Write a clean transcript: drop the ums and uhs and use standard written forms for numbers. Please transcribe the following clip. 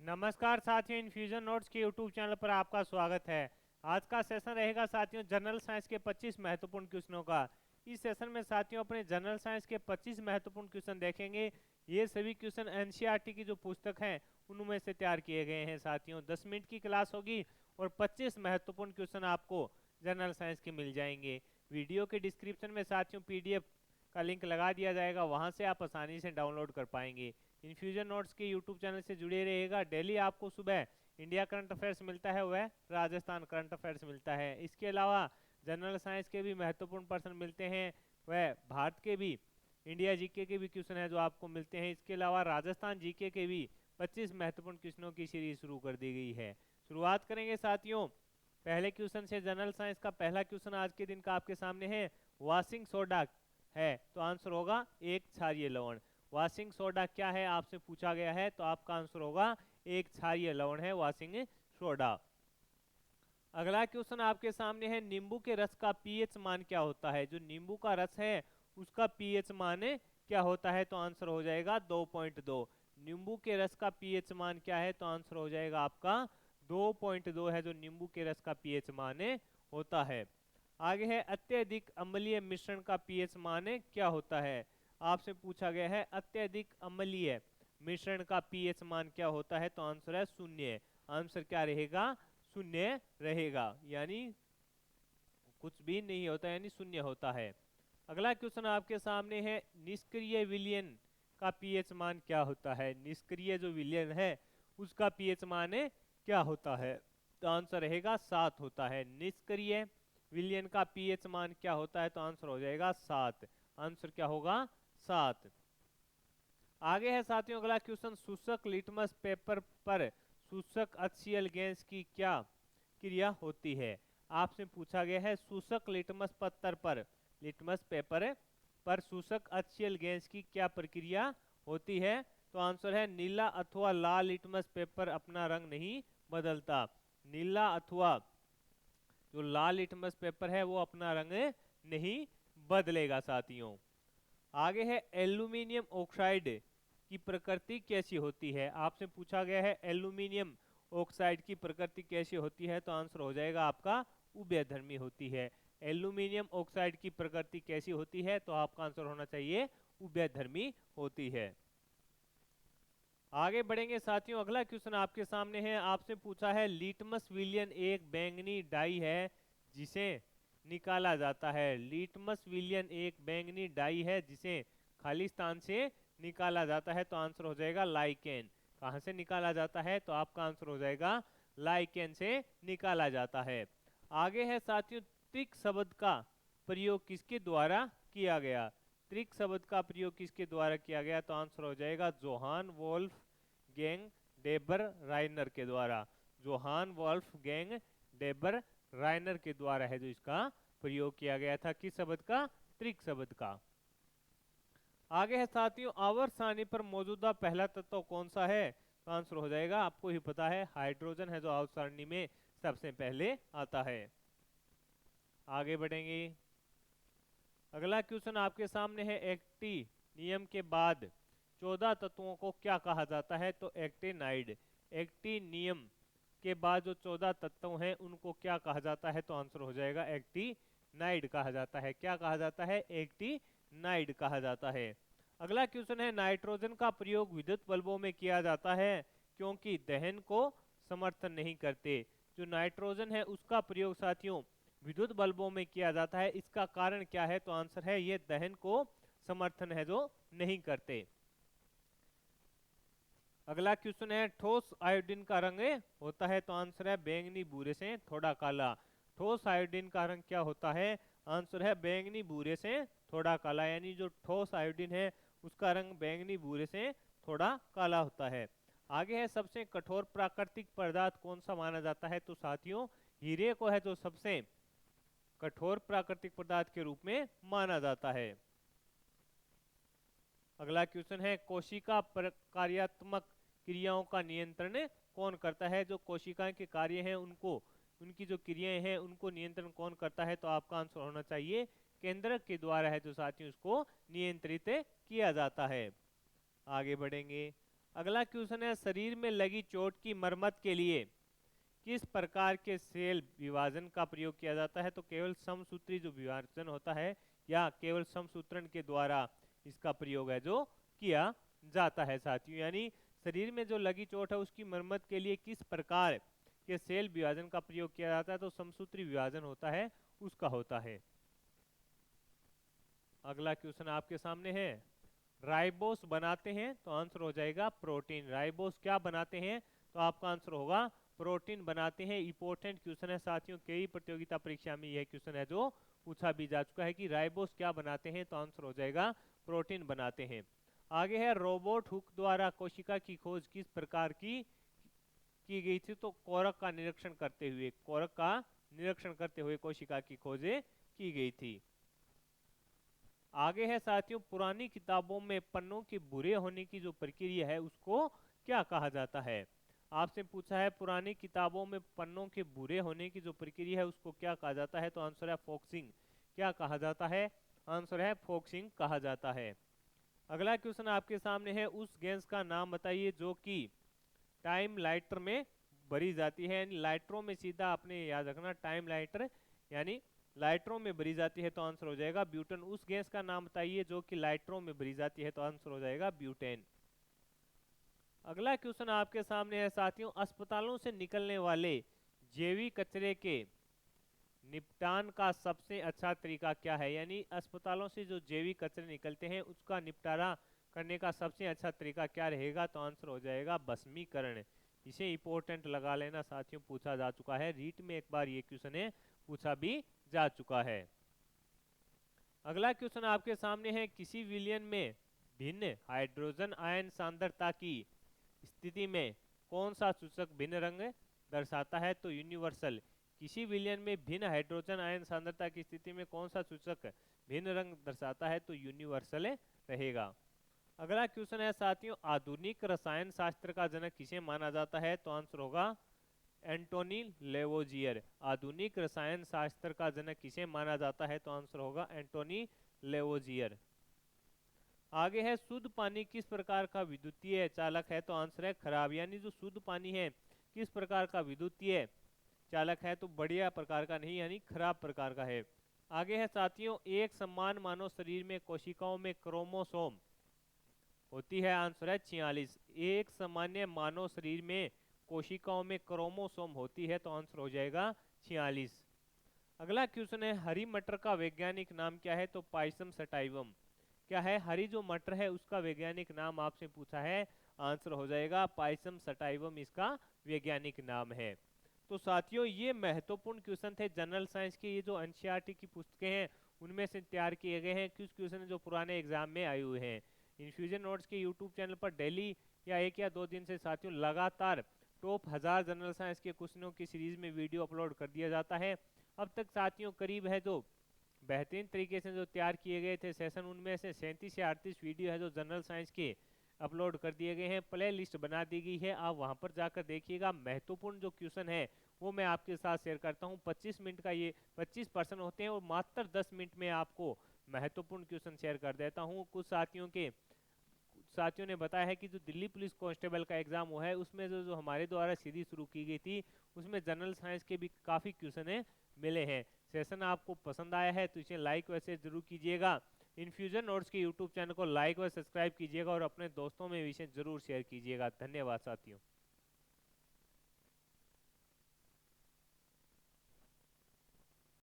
नमस्कार साथियों, infusion notes के यूट्यूब चैनल पर आपका स्वागत है। आज का सेशन रहेगा साथियों जनरल साइंस के 25 महत्वपूर्ण क्वेश्चनों का। इस सेशन में साथियों अपने जनरल साइंस के 25 महत्वपूर्ण क्वेश्चन देखेंगे। ये सभी क्वेश्चन एनसीईआरटी की जो पुस्तक है उनमें से तैयार किए गए हैं साथियों। 10 मिनट की क्लास होगी और 25 महत्वपूर्ण क्वेश्चन आपको जनरल साइंस के मिल जाएंगे। वीडियो के डिस्क्रिप्शन में साथियों PDF का लिंक लगा दिया जाएगा, वहां से आप आसानी से डाउनलोड कर पाएंगे। इन्फ्यूजन नोट्स के यूट्यूब चैनल से जुड़े रहिएगा। डेली आपको सुबह इंडिया करंट अफेयर्स मिलता है, वह राजस्थान करंट अफेयर्स मिलता है। इसके अलावा जनरल साइंस के भी महत्वपूर्ण प्रश्न मिलते हैं, वह भारत के भी इंडिया जीके के भी क्वेश्चन है जो आपको मिलते हैं। इसके अलावा राजस्थान जीके के भी 25 महत्वपूर्ण क्वेश्चनों की सीरीज शुरू कर दी गई है। शुरुआत करेंगे साथियों पहले क्वेश्चन से। जनरल साइंस का पहला क्वेश्चन आज के दिन का आपके सामने है, वॉशिंग सोडा है तो आंसर होगा एक क्षारीय लवण। वॉशिंग सोडा क्या है आपसे पूछा गया है, तो आपका आंसर होगा एक क्षारीय लवण है वॉशिंग सोडा। अगला क्वेश्चन आपके सामने है, नींबू के रस का पीएच मान क्या होता है। जो नींबू का रस है उसका पीएच मान क्या होता है, तो आंसर हो जाएगा 2.2। नींबू के रस का पीएच मान क्या है, तो आंसर हो जाएगा आपका 2.2 है जो नींबू के रस का पीएच मान होता है। आगे है, अत्यधिक अम्लीय मिश्रण का पीएच मान क्या होता है। आपसे पूछा गया है अत्यधिक अम्लीय मिश्रण का पीएच मान क्या होता है, तो आंसर है शून्य। आंसर क्या रहेगा, शून्य रहेगा, यानी कुछ भी नहीं होता यानी शून्य होता है। अगला क्वेश्चन आपके सामने है, निष्क्रिय विलयन का पीएच मान क्या होता है। निष्क्रिय जो विलयन है उसका पीएच मान क्या होता है, तो आंसर रहेगा 7 होता है। निष्क्रिय विलयन का पीएच मान क्या होता है, तो आंसर हो जाएगा 7। आंसर क्या होगा, 7। आगे है साथियों अगला क्वेश्चन, शुष्क लिटमस पेपर पर शुष्क HCl गैस की क्या क्रिया होती है। आपसे पूछा गया है शुष्क लिटमस पत्थर पर, लिटमस पेपर पर शुष्क HCl गैस की क्या प्रक्रिया होती है, तो आंसर है नीला अथवा लाल लिटमस पेपर अपना रंग नहीं बदलता। नीला अथवा जो लाल लिटमस पेपर है वो अपना रंग नहीं बदलेगा साथियों। आगे है, एल्यूमिनियम ऑक्साइड की प्रकृति कैसी होती है। आपसे पूछा गया है एल्यूमिनियम ऑक्साइड की प्रकृति कैसी होती है, तो आंसर हो जाएगा आपका उभयधर्मी होती है। एल्यूमिनियम ऑक्साइड की प्रकृति कैसी होती है, तो आपका आंसर होना चाहिए उभयधर्मी होती है। आगे बढ़ेंगे साथियों, अगला क्वेश्चन आपके सामने है। आपसे पूछा है, लिटमस विलियन एक बैंगनी डाई है जिसे निकाला जाता है। लिटमस विलियन एक बैंगनी डाई है जिसे खाली स्थान से निकाला जाता है, तो आंसर हो जाएगा लाइकेन। कहां से निकाला जाता है, तो आपका आंसर हो जाएगा लाइकेन से निकाला जाता है। आगे है साथियों, त्रिक शब्द का प्रयोग किसके द्वारा किया गया। त्रिक शब्द का प्रयोग किसके द्वारा किया गया, तो आंसर हो जाएगा जोहान वोल्फ गैंग डेबर राइनर के द्वारा। जोहान वोल्फ गैंग डेबर राइनर के द्वारा है जो इसका प्रयोग किया गया था, किस शब्द का, त्रिक शब्द का। आगे है साथियों, आवर्त सारणी पर मौजूदा पहला तत्व कौन सा है, तो आंसर हो जाएगा आपको ही पता है हाइड्रोजन है जो आवर्त सारणी में सबसे पहले आता है। आगे बढ़ेंगे, अगला क्वेश्चन आपके सामने है, एक्टी नियम के बाद 14 तत्वों को क्या कहा जाता है, तो एक्टिनाइड। एक्टी नियम के बाद जो 14 तत्व हैं उनको क्या कहा जाता है, तो आंसर हो जाएगा एक्टिनाइड कहा जाता है। क्या कहा जाता है, एक्टिनाइड कहा जाता है। अगला क्वेश्चन है, नाइट्रोजन का प्रयोग विद्युत बल्बों में किया जाता है क्योंकि दहन को समर्थन नहीं करते। जो नाइट्रोजन है उसका प्रयोग साथियों विद्युत बल्बों में किया जाता है, इसका कारण क्या है, तो आंसर है ये दहन को समर्थन है जो नहीं करते। अगला क्वेश्चन है, ठोस आयोडीन का रंग होता है, तो आंसर है बैंगनी भूरे से थोड़ा काला। ठोस आयोडीन का रंग क्या होता है, आंसर है बैंगनी भूरे से थोड़ा काला, यानी जो ठोस आयोडीन है उसका रंग बैंगनी भूरे से थोड़ा काला होता है। आगे है, सबसे कठोर प्राकृतिक पदार्थ कौन सा माना जाता है, तो साथियों हीरे को है जो सबसे कठोर प्राकृतिक पदार्थ के रूप में माना जाता है। अगला क्वेश्चन है, कोशिका कार्यात्मक क्रियाओं का नियंत्रण कौन करता है। जो कोशिकाएं के कार्य हैं उनको, उनकी जो क्रियाएं हैं उनको नियंत्रण कौन करता है, तो आपका आंसर होना चाहिए केंद्रक के द्वारा है जो साथियों उसको नियंत्रित किया जाता है। आगे बढ़ेंगे, अगला क्वेश्चन है, शरीर में लगी चोट की मरम्मत के लिए किस प्रकार के सेल विभाजन का प्रयोग किया जाता है? तो केवल समसूत्री जो विभाजन होता है या केवल समसूत्रण के द्वारा इसका प्रयोग है जो किया जाता है साथियों। यानी शरीर में जो लगी चोट है उसकी मरम्मत के लिए किस प्रकार के सेल विभाजन का प्रयोग किया जाता है? तो समसूत्री विभाजन होता है उसका होता है। अगला क्वेश्चन आपके सामने है, राइबोस बनाते हैं तो आंसर हो जाएगा प्रोटीन। राइबोस क्या बनाते हैं? तो आपका आंसर होगा प्रोटीन बनाते हैं। इंपॉर्टेंट क्वेश्चन है साथियों, कई प्रतियोगिता परीक्षा में यह क्वेश्चन है जो पूछा भी जा चुका है कि राइबोस क्या बनाते हैं, तो आंसर हो जाएगा प्रोटीन बनाते हैं। आगे है, रोबोट हुक द्वारा कोशिका की खोज किस प्रकार की गई थी? तो कोरक का निरीक्षण करते हुए, कोरक का निरीक्षण करते हुए कोशिका की खोजें की गई थी। आगे है साथियों, पुरानी किताबों में पन्नों के बुरे होने की जो प्रक्रिया है उसको क्या कहा जाता है? आपसे पूछा है पुरानी किताबों में पन्नों के बुरे होने की जो प्रक्रिया है उसको क्या कहा जाता है? तो आंसर है फोक्सिंग। क्या कहा जाता है? आंसर है फोक्सिंग कहा जाता है। अगला क्वेश्चन आपके सामने है, उस गैस का नाम बताइए जो कि टाइम लाइटर में भरी जाती है। यानी लाइटरों में, सीधा आपने याद रखना, टाइम लाइटर यानी लाइटरों में भरी जाती है, तो आंसर हो जाएगा ब्यूटेन। उस गैस का नाम बताइए जो कि लाइटरों में भरी जाती है, तो आंसर हो जाएगा ब्यूटेन। अगला क्वेश्चन आपके सामने है साथियों, अस्पतालों से निकलने वाले जैविक कचरे के निपटान का सबसे अच्छा तरीका क्या है? यानी अस्पतालों से जो जैविक कचरे निकलते हैं उसका निपटारा करने का सबसे अच्छा तरीका क्या रहेगा? तो आंसर हो जाएगा भस्मीकरण। इसे इंपॉर्टेंट लगा लेना साथियों, पूछा जा चुका है, रीट में एक बार ये क्वेश्चन है पूछा भी जा चुका है। अगला क्वेश्चन आपके सामने है, किसी विलयन में भिन्न हाइड्रोजन आयन सांद्रता की स्थिति में कौन सा सूचक भिन्न रंग दर्शाता है? तो यूनिवर्सल। किसी विलयन में भिन्न हाइड्रोजन आयन सांद्रता की स्थिति में कौन सा सूचक भिन्न रंग दर्शाता है? तो यूनिवर्सल रहेगा। अगला क्वेश्चन है साथियों, आधुनिक रसायन शास्त्र का जनक किसे माना जाता है? तो आंसर होगा एंटोनी लेवोजियर। आधुनिक रसायन शास्त्र का जनक किसे माना जाता है? तो आंसर होगा एंटोनी लेवोजियर। आगे है, शुद्ध पानी किस प्रकार का विद्युतीय चालक है? तो आंसर है खराब। यानी जो शुद्ध पानी है किस प्रकार का विद्युतीय चालक है? तो बढ़िया प्रकार का नहीं, यानी खराब प्रकार का है। आगे है साथियों, एक समान मानव शरीर में कोशिकाओं में क्रोमोसोम होती है, आंसर है 46। एक सामान्य मानव शरीर में कोशिकाओं में क्रोमोसोम होती है, तो आंसर हो जाएगा 46। अगला क्वेश्चन है, हरी मटर का वैज्ञानिक नाम क्या है? तो पाइसम सटाइवम। क्या है? हरी जो मटर है उसका वैज्ञानिक नाम आपसे पूछा है, आंसर हो जाएगा पाइसम सटाइवम इसका वैज्ञानिक नाम है। तो साथियों ये महत्वपूर्ण क्वेश्चन थे जनरल साइंस के, ये जो एनसीईआरटी की पुस्तकें हैं उनमें से तैयार किए गए हैं कुछ क्वेश्चन जो पुराने एग्जाम में आए हुए हैं। इन्फ्यूजन नोट्स के यूट्यूब चैनल पर डेली या 1 या 2 दिन से साथियों लगातार टॉप 1000 जनरल साइंस के क्वेश्चनों की सीरीज में वीडियो अपलोड कर दिया जाता है। अब तक साथियों करीब है जो बेहतरीन तरीके से जो तैयार किए गए थे सेशन, उनमें से 37 से 38 वीडियो है जो जनरल साइंस के अपलोड कर दिए गए हैं। प्ले लिस्ट बना दी गई है, आप वहां पर जाकर देखिएगा। महत्वपूर्ण जो क्वेश्चन है वो मैं आपके साथ शेयर करता हूं। 25 मिनट का ये 25% होते हैं और मात्र 10 मिनट में आपको महत्वपूर्ण क्वेश्चन शेयर कर देता हूं। कुछ साथियों ने बताया है कि जो दिल्ली पुलिस कांस्टेबल का एग्जाम हुआ है उसमें जो हमारे द्वारा सीरीज शुरू की गई थी उसमें जनरल साइंस के भी काफ़ी क्वेश्चन मिले हैं। सेशन आपको पसंद आया है तो इसे लाइक वैसे जरूर कीजिएगा। इन्फ्यूजन नोट्स के यूट्यूब चैनल को लाइक व सब्सक्राइब कीजिएगा और अपने दोस्तों में इसे जरूर शेयर कीजिएगा। धन्यवाद साथियों।